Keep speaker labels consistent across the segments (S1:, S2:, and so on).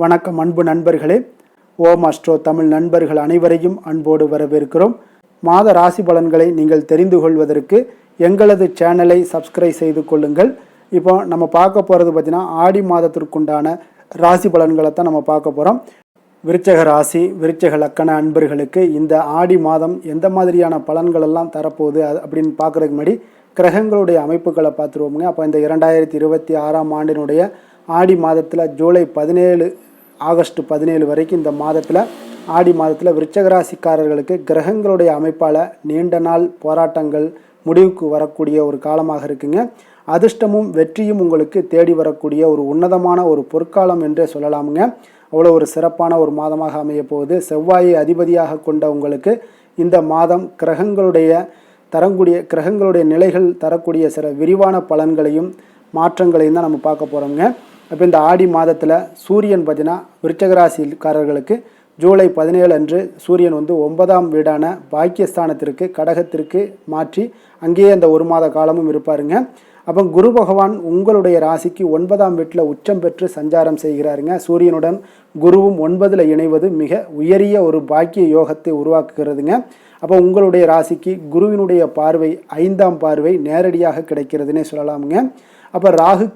S1: வணக்கம் அன்பு நண்பர்களே. ஓம் அஸ்ட்ரோ தமிழ் நண்பர்கள் அனைவரையும் அன்போடு வரவேற்கிறோம். மாத ராசி பலன்களை நீங்கள் தெரிந்து கொள்வதற்கு எங்களது சேனலை சப்ஸ்கிரைப் செய்து கொள்ளுங்கள். இப்போ நம்ம பார்க்க போகிறது பார்த்திங்கன்னா ஆடி மாதத்திற்குண்டான ராசி பலன்களை தான் நம்ம பார்க்க போகிறோம். விருச்சக ராசி விருச்சக லக்கண அன்பர்களுக்கு இந்த ஆடி மாதம் எந்த மாதிரியான பலன்கள் எல்லாம் தரப்போகுது அப்படின்னு பார்க்குறதுக்கு முன்னாடி கிரகங்களுடைய அமைப்புகளை பார்த்துருவோமுங்க. அப்போ இந்த 2026ஆம் ஆண்டினுடைய ஆடி மாதத்தில் ஜூலை 17 ஆகஸ்ட் 17 வரைக்கும் இந்த மாதத்தில் ஆடி மாதத்தில் விருச்சக ராசிக்காரர்களுக்கு கிரகங்களுடைய அமைப்பால் நீண்ட நாள் போராட்டங்கள் முடிவுக்கு வரக்கூடிய ஒரு காலமாக இருக்குங்க. அதிர்ஷ்டமும் வெற்றியும் உங்களுக்கு தேடி வரக்கூடிய ஒரு உன்னதமான ஒரு பொற்காலம் என்றே சொல்லலாமுங்க. அவ்வளோ ஒரு சிறப்பான ஒரு மாதமாக அமைய போகுது. செவ்வாயை அதிபதியாக கொண்ட உங்களுக்கு இந்த மாதம் கிரகங்களுடைய நிலைகள் தரக்கூடிய சில விரிவான பலன்களையும் மாற்றங்களையும் தான் நம்ம பார்க்க போகிறோங்க. அப்போ இந்த ஆடி மாதத்தில் சூரியன் பார்த்தீங்கன்னா விருச்சக ராசிக்காரர்களுக்கு ஜூலை 17 அன்று சூரியன் 9ஆம் வீடான பாக்கியஸ்தானத்திற்கு கடகத்திற்கு மாற்றி அங்கேயே அந்த ஒரு மாத காலமும் இருப்பாருங்க. அப்போ குரு பகவான் உங்களுடைய ராசிக்கு 9ஆம் வீட்டில் உச்சம் பெற்று சஞ்சாரம் செய்கிறாருங்க. சூரியனுடன் குருவும் 9ல் இணைவது மிக உயரிய ஒரு பாக்கிய யோகத்தை உருவாக்குகிறதுங்க. அப்போ உங்களுடைய ராசிக்கு குருவினுடைய பார்வை 5ஆம் பார்வை நேரடியாக கிடைக்கிறதுனே சொல்லலாமுங்க. அப்போ ராகு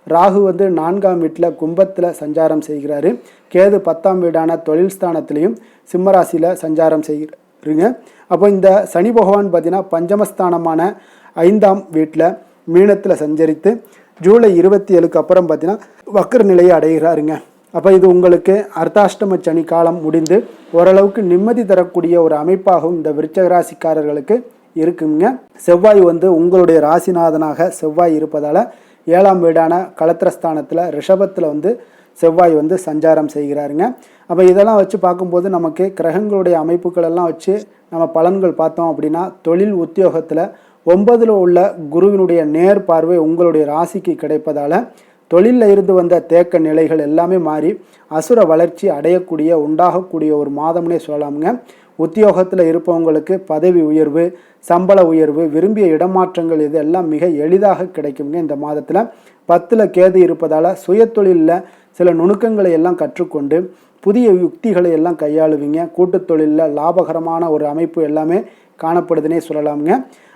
S1: 4ஆம் வீட்டில் கும்பத்தில் சஞ்சாரம் செய்கிறாரு. கேது 10ஆம் வீடான தொழில் ஸ்தானத்திலையும் சிம்மராசியில் சஞ்சாரம் செய்கிறாருங்க. அப்போ இந்த சனி பகவான் பார்த்தீங்கன்னா பஞ்சமஸ்தானமான 5ஆம் வீட்டில் மீனத்தில் சஞ்சரித்து ஜூலை 27க்கு அப்புறம் பார்த்தீங்கன்னா வக்ர நிலையை அடைகிறாருங்க. அப்போ இது உங்களுக்கு அர்த்தாஷ்டம சனி காலம் முடிந்து ஓரளவுக்கு நிம்மதி தரக்கூடிய ஒரு அமைப்பாகவும் இந்த விருச்சக ராசிக்காரர்களுக்கு இருக்குங்க. செவ்வாய் உங்களுடைய ராசிநாதனாக செவ்வாய் இருப்பதால் 7ஆம் வீடான களத்திரஸ்தானத்தில் ரிஷபத்தில் செவ்வாய் சஞ்சாரம் செய்கிறாருங்க. அப்போ இதெல்லாம் வச்சு பார்க்கும்போது நமக்கு கிரகங்களுடைய அமைப்புகளெல்லாம் வச்சு நம்ம பலன்கள் பார்த்தோம் அப்படின்னா தொழில் உத்தியோகத்தில் 9ல் உள்ள குருவினுடைய நேர் பார்வை உங்களுடைய ராசிக்கு கிடைப்பதால் தொழிலில் இருந்து வந்த தேக்க நிலைகள் எல்லாமே மாறி அசுர வளர்ச்சி உண்டாகக்கூடிய ஒரு மாதம்னே சொல்லலாமுங்க. உத்தியோகத்தில் இருப்பவங்களுக்கு பதவி உயர்வு, சம்பள உயர்வு, விரும்பிய இடமாற்றங்கள் இது எல்லாம் மிக எளிதாக கிடைக்குங்க. இந்த மாதத்தில் 10ல் கேது இருப்பதால் சுயத்தொழிலில் சில நுணுக்கங்களை எல்லாம் கற்றுக்கொண்டு புதிய யுக்திகளை எல்லாம் கையாளுவீங்க. கூட்டுத் தொழிலில் லாபகரமான ஒரு அமைப்பு எல்லாமே காணப்படுதுன்னே சொல்லலாமுங்க.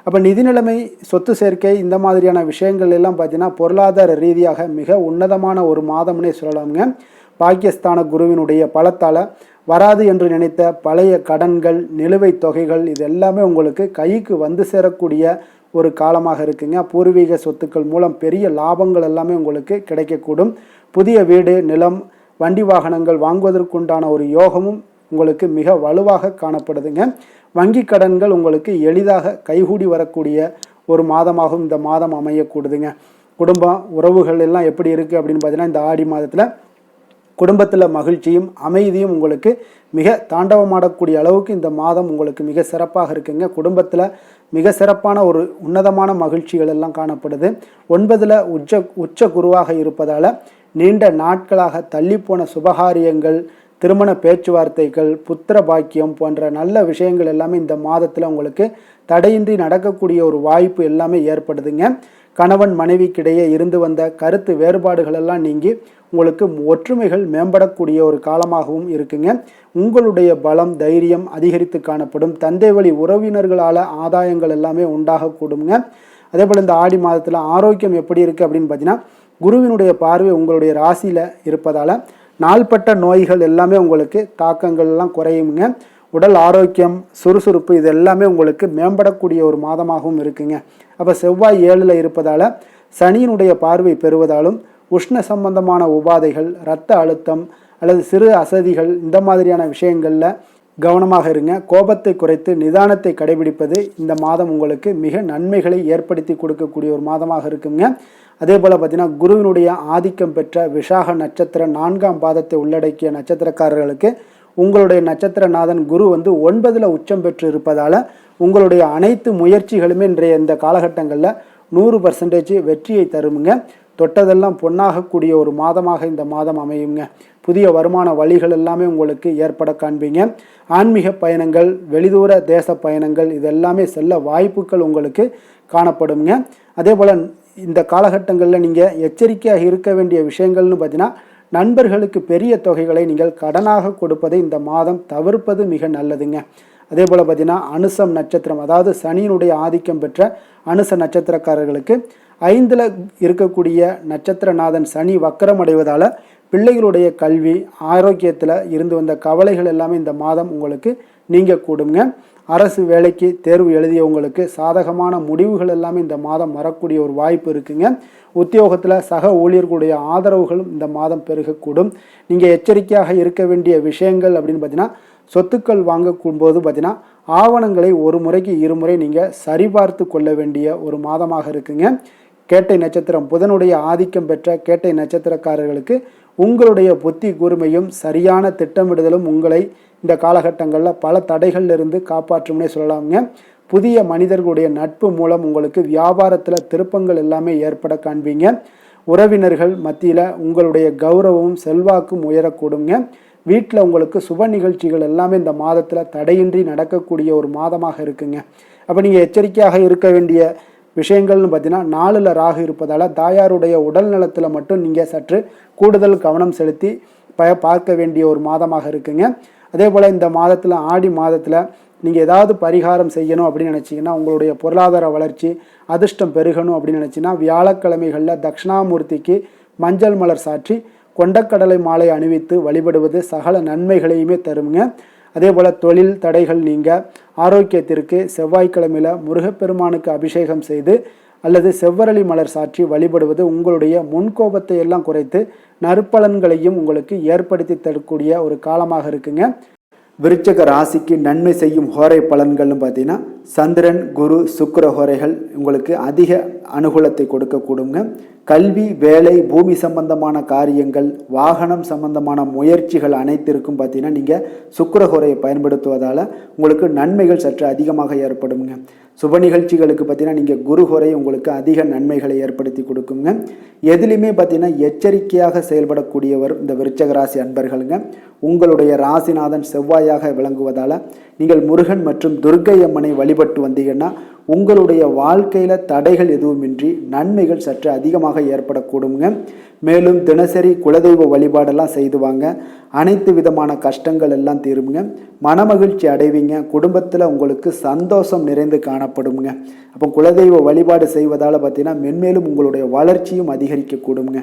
S1: அப்போ நிதி நிலைமை, சொத்து சேர்க்கை இந்த மாதிரியான விஷயங்கள் எல்லாம் பார்த்தீங்கன்னா பொருளாதார ரீதியாக மிக உன்னதமான ஒரு மாதம்னே சொல்லலாமுங்க. பாக்கியஸ்தான குருவினுடைய பலத்தால் வராது என்று நினைத்த பழைய கடன்கள், நிலுவைத் தொகைகள் இது எல்லாமே உங்களுக்கு கைக்கு வந்து சேரக்கூடிய ஒரு காலமாக இருக்குங்க. பூர்வீக சொத்துக்கள் மூலம் பெரிய லாபங்கள் எல்லாமே உங்களுக்கு கிடைக்கக்கூடும். புதிய வீடு, நிலம், வண்டி வாகனங்கள் வாங்குவதற்குண்டான ஒரு யோகமும் உங்களுக்கு மிக வலுவாக காணப்படுதுங்க. வங்கி கடன்கள் உங்களுக்கு எளிதாக கைகூடி வரக்கூடிய ஒரு மாதமாகவும் இந்த மாதம் அமையக்கூடுதுங்க. குடும்பம் உறவுகள் எல்லாம் எப்படி இருக்குது அப்படின்னு பார்த்தீங்கன்னா இந்த ஆடி மாதத்தில் குடும்பத்தில் மகிழ்ச்சியும் அமைதியும் உங்களுக்கு மிக தாண்டவமாடக்கூடிய அளவுக்கு இந்த மாதம் உங்களுக்கு மிக சிறப்பாக இருக்குங்க. குடும்பத்தில் மிக சிறப்பான ஒரு உன்னதமான மகிழ்ச்சிகள் எல்லாம் காணப்படுது. 9ல் உச்ச குருவாக இருப்பதால் நீண்ட நாட்களாக தள்ளிப்போன சுபகாரியங்கள், திருமண பேச்சுவார்த்தைகள், புத்திர பாக்கியம் போன்ற நல்ல விஷயங்கள் எல்லாமே இந்த மாதத்தில் உங்களுக்கு தடையின்றி நடக்கக்கூடிய ஒரு வாய்ப்பு எல்லாமே ஏற்படுதுங்க. கணவன் மனைவிக்கிடையே இருந்து வந்த கருத்து வேறுபாடுகள் எல்லாம் நீங்கி உங்களுக்கு ஒற்றுமைகள் மேம்படக்கூடிய ஒரு காலமாகவும் இருக்குங்க. உங்களுடைய பலம், தைரியம் அதிகரித்து காணப்படும். தந்தை வழி உறவினர்களால் ஆதாயங்கள் எல்லாமே உண்டாகக்கூடுங்க. அதே போல் இந்த ஆடி மாதத்தில் ஆரோக்கியம் எப்படி இருக்குது அப்படின்னு பார்த்தீங்கன்னா குருவினுடைய பார்வை உங்களுடைய ராசியில் இருப்பதால் நாள்பட்ட நோய்கள் எல்லாமே உங்களுக்கு தாக்கங்கள் எல்லாம் குறையுங்க. உடல் ஆரோக்கியம், சுறுசுறுப்பு இது எல்லாமே உங்களுக்கு மேம்படக்கூடிய ஒரு மாதமாகவும் இருக்குங்க. அப்போ செவ்வாய் 7ல் இருப்பதால் சனியினுடைய பார்வை பெறுவதாலும் உஷ்ண சம்பந்தமான உபாதைகள், இரத்த அழுத்தம் அல்லது சிறு அசதிகள் இந்த மாதிரியான விஷயங்களில் கவனமாக இருங்க. கோபத்தை குறைத்து நிதானத்தை கடைபிடிப்பது இந்த மாதம் உங்களுக்கு மிக நன்மைகளை ஏற்படுத்தி கொடுக்கக்கூடிய ஒரு மாதமாக இருக்குங்க. அதே போல் பார்த்தீங்கன்னா குருவினுடைய ஆதிக்கம் பெற்ற விசாக நட்சத்திர 4ஆம் பாதத்தை உள்ளடக்கிய நட்சத்திரக்காரர்களுக்கு உங்களுடைய நட்சத்திரநாதன் குரு 9ல் உச்சம் பெற்று இருப்பதால் உங்களுடைய அனைத்து முயற்சிகளுமே இன்றைய இந்த காலகட்டங்களில் 100% வெற்றியை தருமுங்க. தொட்டதெல்லாம் பொன்னாகக்கூடிய ஒரு மாதமாக இந்த மாதம் அமையுங்க. புதிய வருமான வழிகள் எல்லாமே உங்களுக்கு ஏற்பட காண்பீங்க. ஆன்மீக பயணங்கள், வெளிதூர தேச பயணங்கள் இதெல்லாமே செல்ல வாய்ப்புகள் உங்களுக்கு காணப்படுங்க. அதே போல் இந்த காலகட்டங்களில் நீங்கள் எச்சரிக்கையாக இருக்க வேண்டிய விஷயங்கள்னு பார்த்தீங்கன்னா, நண்பர்களுக்கு பெரிய தொகைகளை நீங்கள் கடனாக கொடுப்பதை இந்த மாதம் தவிர்ப்பது மிக நல்லதுங்க. அதே போல் பார்த்தீங்கன்னா, அனுசம் நட்சத்திரம், அதாவது சனியினுடைய ஆதிக்கம் பெற்ற அனுச நட்சத்திரக்காரர்களுக்கு 5ல் இருக்கக்கூடிய நட்சத்திரநாதன் சனி வக்கரம் அடைவதால் பிள்ளைகளுடைய கல்வி, ஆரோக்கியத்தில் இருந்து வந்த கவலைகள் எல்லாமே இந்த மாதம் உங்களுக்கு நீங்க கூடுங்க. அரசு வேலைக்கு தேர்வு எழுதியவங்களுக்கு சாதகமான முடிவுகள் எல்லாமே இந்த மாதம் வரக்கூடிய ஒரு வாய்ப்பு இருக்குங்க. உத்தியோகத்தில் சக ஊழியர்களுடைய ஆதரவுகளும் இந்த மாதம் பெருகக்கூடும். நீங்கள் எச்சரிக்கையாக இருக்க வேண்டிய விஷயங்கள் அப்படின்னு பார்த்தீங்கன்னா, சொத்துக்கள் வாங்கக்கூடும்போது பார்த்தீங்கன்னா, ஆவணங்களை ஒரு முறைக்கு இருமுறை நீங்கள் சரிபார்த்து கொள்ள வேண்டிய ஒரு மாதமாக இருக்குங்க. கேட்டை நட்சத்திரம், புதனுடைய ஆதிக்கம் பெற்ற கேட்டை நட்சத்திரக்காரர்களுக்கு உங்களுடைய புத்தி கூர்மையும் சரியான திட்டமிடுதலும் உங்களை இந்த காலகட்டங்களில் பல தடைகளிலிருந்து காப்பாற்றும்னே சொல்லலாமுங்க. புதிய மனிதர்களுடைய நட்பு மூலம் உங்களுக்கு வியாபாரத்தில் திருப்பங்கள் எல்லாமே ஏற்பட காண்பீங்க. உறவினர்கள் மத்தியில் உங்களுடைய கௌரவமும் செல்வாக்கும் உயரக்கூடுங்க. வீட்டில் உங்களுக்கு சுப நிகழ்ச்சிகள் எல்லாமே இந்த மாதத்தில் தடையின்றி நடக்கக்கூடிய ஒரு மாதமாக இருக்குங்க. அப்போ நீங்கள் எச்சரிக்கையாக இருக்க வேண்டிய விஷயங்கள்னு பார்த்தீங்கன்னா, 4ல் ராகு இருப்பதால் தாயாருடைய உடல் நலத்தில் மட்டும் நீங்கள் சற்று கூடுதல் கவனம் செலுத்தி பார்க்க வேண்டிய ஒரு மாதமாக இருக்குங்க. அதே போல் இந்த மாதத்தில், ஆடி மாதத்தில் நீங்கள் ஏதாவது பரிகாரம் செய்யணும் அப்படின்னு நினச்சிங்கன்னா, உங்களுடைய பொருளாதார வளர்ச்சி, அதிர்ஷ்டம் பெருகணும் அப்படின்னு நினச்சிங்கன்னா, வியாழக்கிழமைகளில் தட்சிணாமூர்த்திக்கு மஞ்சள் மலர் சாற்றி கொண்டக்கடலை மாலை அணிவித்து வழிபடுவது சகல நன்மைகளையுமே தருங்க. அதே போல் தொழில் தடைகள் நீங்க ஆரோக்கியத்திற்கு செவ்வாய்க்கிழமையில் முருகப்பெருமானுக்கு அபிஷேகம் செய்து அல்லது செவ்வரளி மலர் சாற்றி வழிபடுவது உங்களுடைய முன்கோபத்தை எல்லாம் குறைத்து நற்பலன்களையும் உங்களுக்கு ஏற்படுத்தி தரக்கூடிய ஒரு காலமாக இருக்குங்க. விருச்சக ராசிக்கு நன்மை செய்யும் ஹோரை பலன்கள்னு பார்த்தீங்கன்னா, சந்திரன், குரு, சுக்கிர ஹோரைகள் உங்களுக்கு அதிக அனுகூலத்தை கொடுக்கக்கூடுங்க. கல்வி, வேலை, பூமி சம்பந்தமான காரியங்கள், வாகனம் சம்பந்தமான முயற்சிகள் அனைத்திற்கும் பார்த்தீங்கன்னா, நீங்கள் சுக்கிர ஹோரையை பயன்படுத்துவதால் உங்களுக்கு நன்மைகள் சற்று அதிகமாக ஏற்படுங்க. சுப நிகழ்ச்சிகளுக்கு பார்த்தீங்கன்னா, நீங்கள் குரு ஹோரை உங்களுக்கு அதிக நன்மைகளை ஏற்படுத்தி கொடுக்குங்க. எதுலையுமே பார்த்தீங்கன்னா எச்சரிக்கையாக செயல்படக்கூடியவர் இந்த விருச்சக ராசி அன்பர்களுங்க. உங்களுடைய ராசிநாதன் செவ்வாயாக விளங்குவதால் நீங்கள் முருகன் மற்றும் துர்க்கை அம்மனை வழிபட்டு வந்தீங்கன்னா உங்களுடைய வாழ்க்கையில் தடைகள் எதுவுமின்றி நன்மைகள் சற்று அதிகமாக ஏற்படக்கூடுங்க. மேலும் தினசரி குலதெய்வ வழிபாடெல்லாம் செய்து வாங்க. அனைத்து விதமான கஷ்டங்கள் எல்லாம் தீருங்க. மனமகிழ்ச்சி அடைவீங்க. குடும்பத்தில் உங்களுக்கு சந்தோஷம் நிறைந்து காணப்படுங்க. அப்போ குலதெய்வ வழிபாடு செய்வதால் பார்த்தீங்கன்னா மென்மேலும் உங்களுடைய வளர்ச்சியும் அதிகரிக்க கூடுங்க.